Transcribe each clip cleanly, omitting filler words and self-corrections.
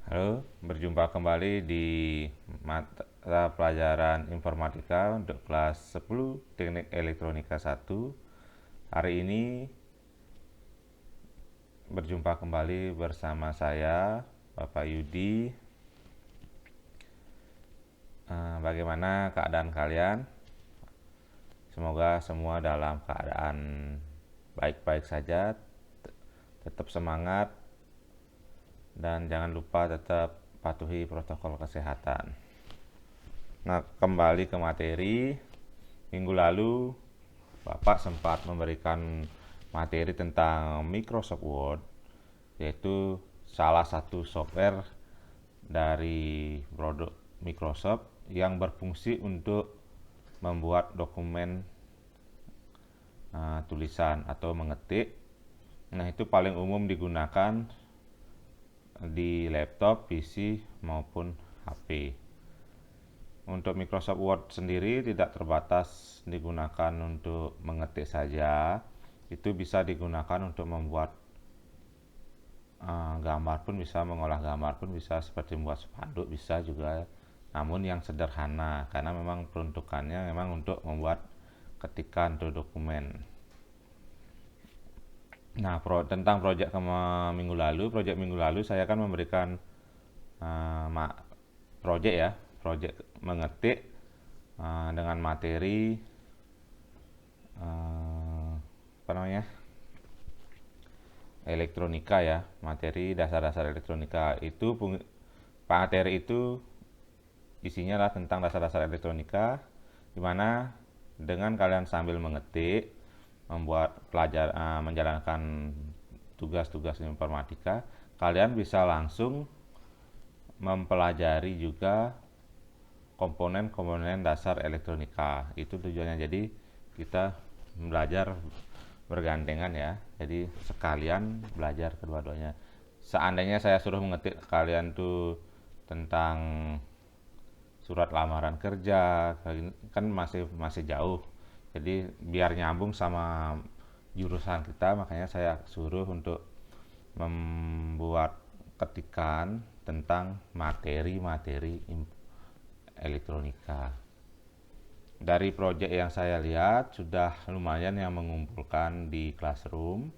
Halo, berjumpa kembali di mata pelajaran informatika untuk kelas 10 Teknik Elektronika 1. Hari ini berjumpa kembali bersama saya, Bapak Yudi. Bagaimana keadaan kalian? Semoga semua dalam keadaan baik-baik saja, tetap semangat, dan jangan lupa tetap patuhi protokol kesehatan. Nah, kembali ke materi. Minggu lalu Bapak sempat memberikan materi tentang Microsoft Word, yaitu salah satu software dari produk Microsoft yang berfungsi untuk membuat dokumen tulisan atau mengetik. Nah, itu paling umum digunakan di laptop, PC maupun HP. Untuk Microsoft Word sendiri tidak terbatas digunakan untuk mengetik saja, itu bisa digunakan untuk membuat gambar pun bisa, mengolah gambar pun bisa, seperti membuat spanduk bisa juga, namun yang sederhana karena memang peruntukannya memang untuk membuat ketikan untuk dokumen. Nah, tentang proyek minggu lalu saya akan memberikan proyek ya, proyek mengetik dengan materi apa namanya, elektronika ya, materi dasar-dasar elektronika. Itu materi itu isinya adalah tentang dasar-dasar elektronika, dimana dengan kalian sambil mengetik, membuat menjalankan tugas-tugas informatika, kalian bisa langsung mempelajari juga komponen-komponen dasar elektronika. Itu tujuannya, jadi kita belajar bergandengan ya, jadi sekalian belajar kedua-duanya. Seandainya saya suruh mengetik kalian tuh tentang surat lamaran kerja, kan masih jauh, jadi biar nyambung sama jurusan kita, makanya saya suruh untuk membuat ketikan tentang materi-materi elektronika. Dari proyek yang saya lihat sudah lumayan yang mengumpulkan di Classroom.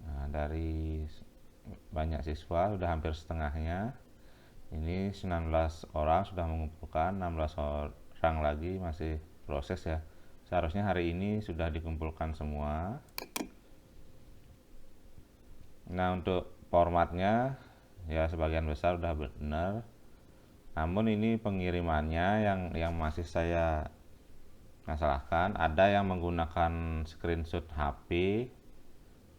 Nah, dari banyak siswa sudah hampir setengahnya. Ini 19 orang sudah mengumpulkan, 16 orang lagi masih proses ya. Seharusnya hari ini sudah dikumpulkan semua. Nah, untuk formatnya ya sebagian besar sudah benar. Namun ini pengirimannya yang masih saya masalahkan. Ada yang menggunakan screenshot HP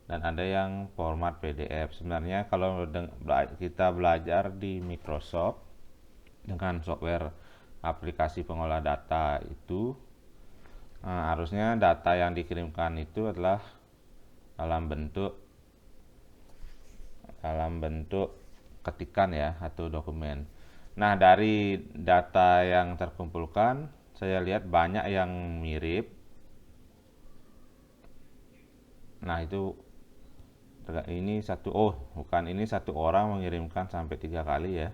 dan ada yang format PDF. Sebenarnya kalau kita belajar di Microsoft dengan software aplikasi pengolah data itu, harusnya data yang dikirimkan itu adalah dalam bentuk ketikan ya, atau dokumen. Nah, dari data yang terkumpulkan saya lihat banyak yang mirip. Nah, itu ini ini satu orang mengirimkan sampai 3 kali ya,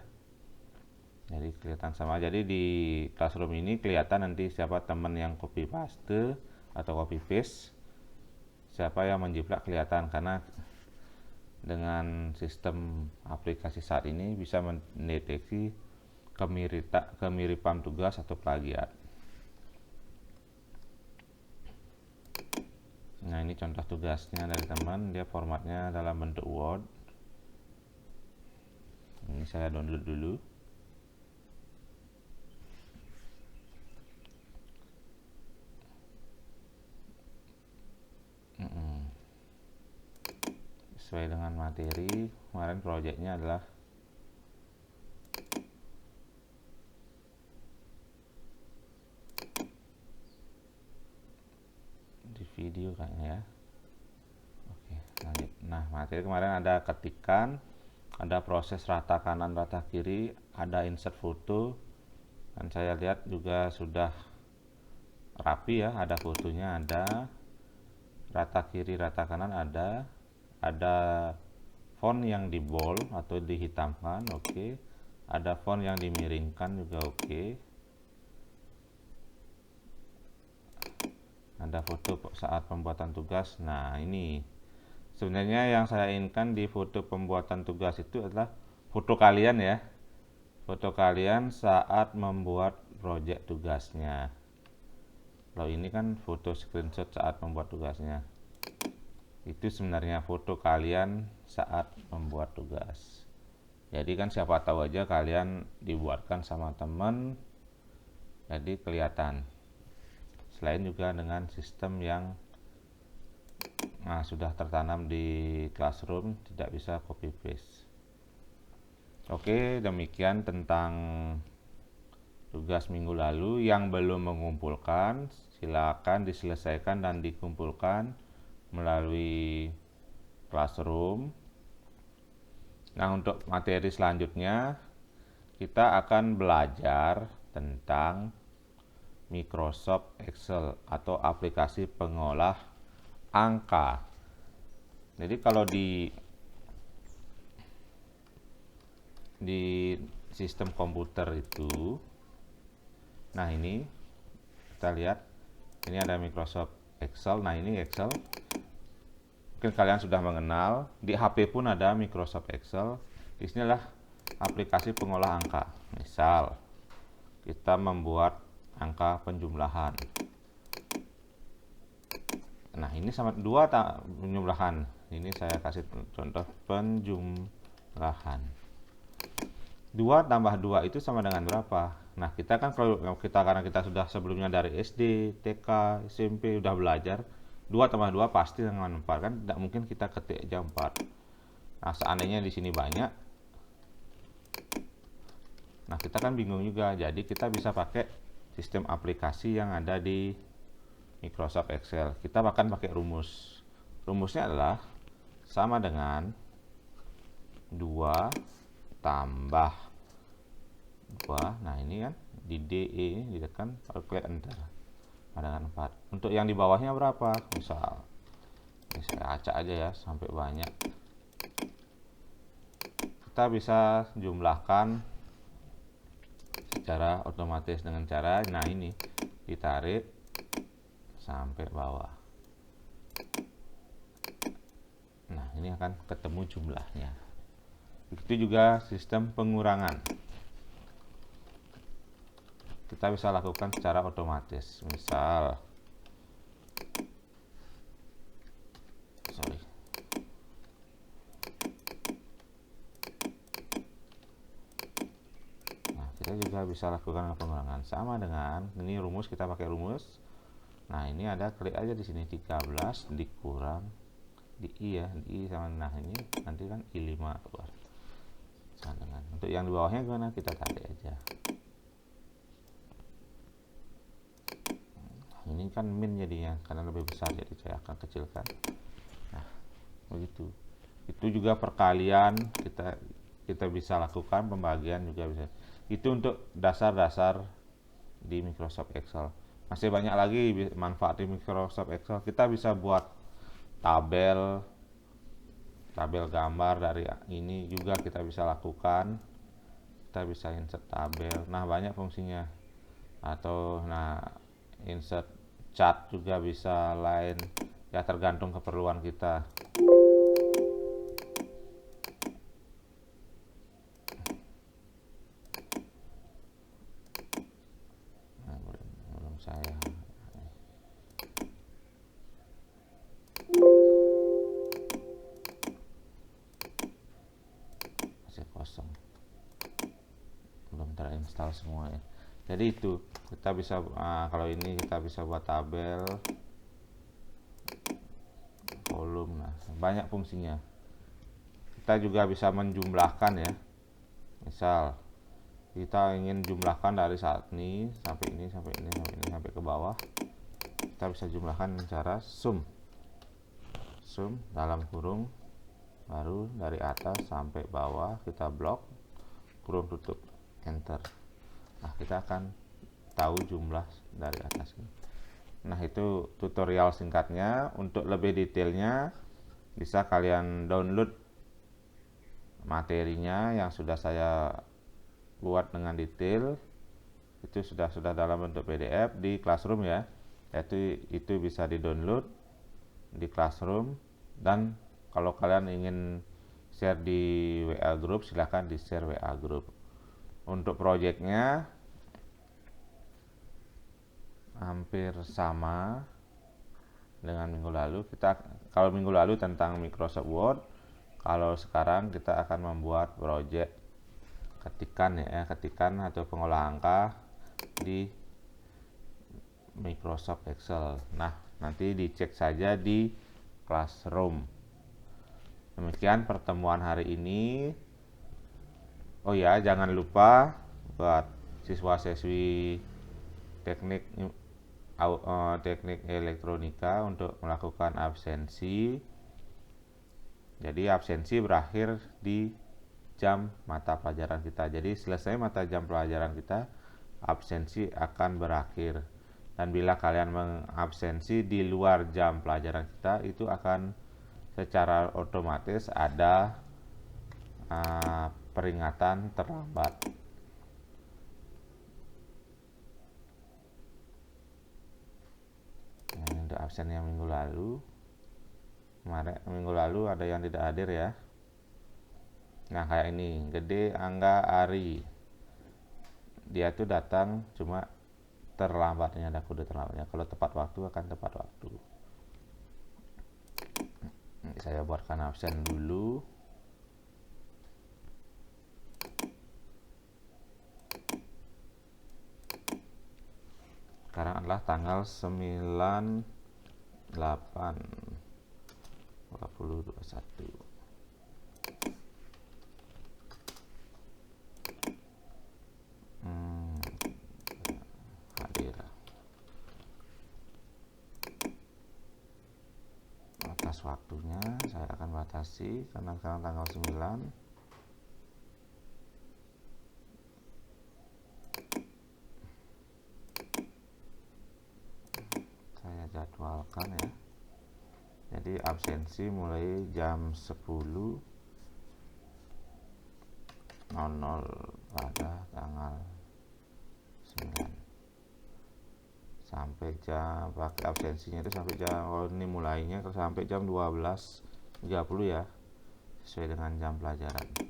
jadi kelihatan sama. Jadi di Classroom ini kelihatan nanti siapa teman yang copy paste atau copy paste, siapa yang menjiplak kelihatan, karena dengan sistem aplikasi saat ini bisa mendeteksi kemiripan tugas atau plagiat. Nah, ini contoh tugasnya dari teman, dia formatnya dalam bentuk Word. Ini saya download dulu. Sesuai dengan materi kemarin, proyeknya adalah di video kayaknya ya. Oke, lanjut. Nah, materi kemarin ada ketikan, ada proses rata kanan rata kiri, ada insert foto, dan saya lihat juga sudah rapi ya, ada fotonya, ada rata kiri rata kanan, ada font yang di bold atau dihitamkan, oke. Ada font yang dimiringkan juga, oke. Ada foto saat pembuatan tugas. Nah, ini sebenarnya yang saya inginkan di foto pembuatan tugas itu adalah foto kalian ya. Foto kalian saat membuat project tugasnya. Kalau ini kan foto screenshot saat membuat tugasnya. Itu sebenarnya foto kalian saat membuat tugas. Jadi kan siapa tahu aja kalian dibuatkan sama teman, jadi kelihatan. Selain juga dengan sistem yang sudah tertanam di Classroom, tidak bisa copy paste. Oke, demikian tentang tugas minggu lalu. Yang belum mengumpulkan, silakan diselesaikan dan dikumpulkan melalui Classroom. Nah, untuk materi selanjutnya kita akan belajar tentang Microsoft Excel atau aplikasi pengolah angka. Jadi kalau di sistem komputer itu, nah ini kita lihat, ini ada Microsoft Excel. Nah, ini Excel. Mungkin kalian sudah mengenal, di HP pun ada Microsoft Excel. Disinilah aplikasi pengolah angka. Misal kita membuat angka penjumlahan. Nah, ini sama dua penjumlahan. Ini saya kasih contoh penjumlahan. 2 tambah 2 itu sama dengan berapa? Nah, kita kan karena kita sudah sebelumnya dari SD, TK, SMP udah belajar, 2 tambah 2 pasti dengan 4 kan, tidak mungkin kita ketik aja 4. Nah, seandainya di sini banyak, nah kita kan bingung juga, jadi kita bisa pakai sistem aplikasi yang ada di Microsoft Excel. Kita bahkan pakai rumus. Rumusnya adalah sama dengan 2 tambah 2. Nah, ini kan di DE ditekan, klik enter. Dengan 4. Untuk yang di bawahnya berapa? Misal ini saya acak aja ya sampai banyak. Kita bisa jumlahkan secara otomatis dengan cara, nah ini ditarik sampai bawah. Nah, ini akan ketemu jumlahnya. Begitu juga sistem pengurangan. Kita bisa lakukan secara otomatis. Misal, nah, kita juga bisa lakukan pengurangan sama dengan ini rumus, kita pakai rumus. Nah, ini ada, klik aja di sini 13 dikurang di I ya, di I sama, nah ini nanti kan I5 keluar. Sama dengan untuk yang di bawahnya gimana? Kita tarik aja. Ini kan min jadinya karena lebih besar, jadi saya akan kecilkan. Nah, begitu. Itu juga perkalian kita bisa lakukan, pembagian juga bisa. Itu untuk dasar-dasar di Microsoft Excel. Masih banyak lagi manfaat di Microsoft Excel. Kita bisa buat tabel gambar, dari ini juga kita bisa lakukan. Kita bisa insert tabel. Nah, banyak fungsinya. Atau insert chart juga bisa, lain ya, tergantung keperluan kita. Nah, belum saya masih kosong, belum terinstall semua ya. Jadi itu kita bisa kalau ini kita bisa buat tabel, kolom, nah banyak fungsinya. Kita juga bisa menjumlahkan ya. Misal kita ingin jumlahkan dari saat ini sampai ini sampai ini sampai ini sampai ke bawah, kita bisa jumlahkan dengan cara sum dalam kurung, baru dari atas sampai bawah kita blok, kurung tutup, enter. Nah, kita akan tahu jumlah dari atas ini. Nah, itu tutorial singkatnya. Untuk lebih detailnya bisa kalian download materinya yang sudah saya buat dengan detail itu sudah dalam bentuk PDF di Classroom ya, yaitu itu bisa di-download di Classroom. Dan kalau kalian ingin share di WA group, silahkan di share WA group. Untuk projectnya hampir sama dengan minggu lalu. Kalau minggu lalu tentang Microsoft Word, kalau sekarang kita akan membuat project ketikan atau pengolah angka di Microsoft Excel. Nah, nanti dicek saja di Classroom. Demikian pertemuan hari ini. Oh ya, jangan lupa buat siswa-siswi teknik elektronika untuk melakukan absensi. Jadi absensi berakhir di jam mata pelajaran kita. Jadi selesai mata jam pelajaran kita, absensi akan berakhir. Dan bila kalian mengabsensi di luar jam pelajaran kita, itu akan secara otomatis ada peringatan terlambat. Ini untuk absen yang minggu lalu. Kemarin minggu lalu ada yang tidak hadir ya. Nah, kayak ini, Gede Angga Ari. Dia tuh datang cuma terlambatnya, ada kode terlambatnya. Kalau tepat waktu akan tepat waktu. Ini saya buatkan absen dulu. Sekarang adalah tanggal 9/8/2021. Hadir. Batas waktunya saya akan batasi karena sekarang tanggal 9. Saya jadwalkan ya. Jadi absensi mulai jam 10.00 pada tanggal 9 sampai jam, pakai absensinya itu sampai jam, kalau ini mulainya sampai jam 12.30 ya, sesuai dengan jam pelajaran.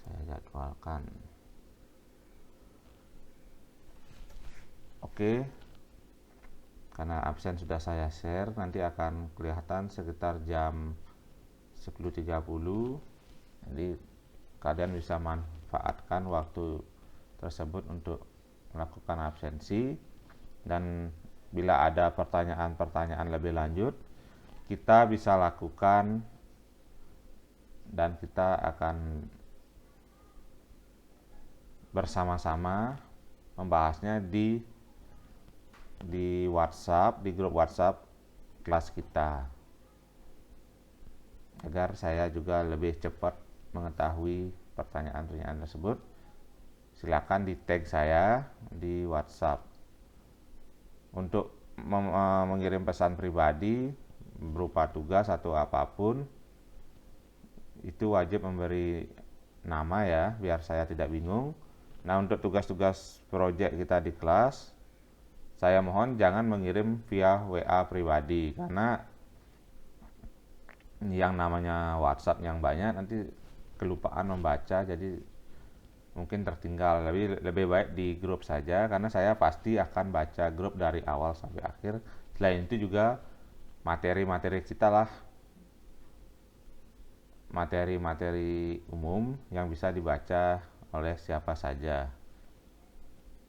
Saya jadwalkan. Oke, karena absen sudah saya share, nanti akan kelihatan sekitar jam 10.30. Jadi kalian bisa manfaatkan waktu tersebut untuk melakukan absensi. Dan bila ada pertanyaan-pertanyaan lebih lanjut, kita bisa lakukan dan kita akan bersama-sama membahasnya di WhatsApp, di grup WhatsApp kelas kita, agar saya juga lebih cepat mengetahui pertanyaan-pertanyaan tersebut. Silakan di tag saya di WhatsApp. Untuk mengirim pesan pribadi berupa tugas atau apapun, itu wajib memberi nama ya, biar saya tidak bingung. Nah, untuk tugas-tugas proyek kita di kelas, saya mohon jangan mengirim via WA pribadi, karena yang namanya WhatsApp yang banyak nanti kelupaan membaca, jadi mungkin tertinggal. Lebih baik di grup saja, karena saya pasti akan baca grup dari awal sampai akhir. Selain itu juga materi-materi kita lah, materi-materi umum yang bisa dibaca oleh siapa saja.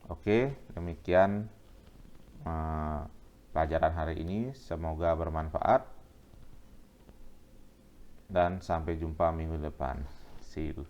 Oke, demikian pelajaran hari ini, semoga bermanfaat dan sampai jumpa minggu depan. See you.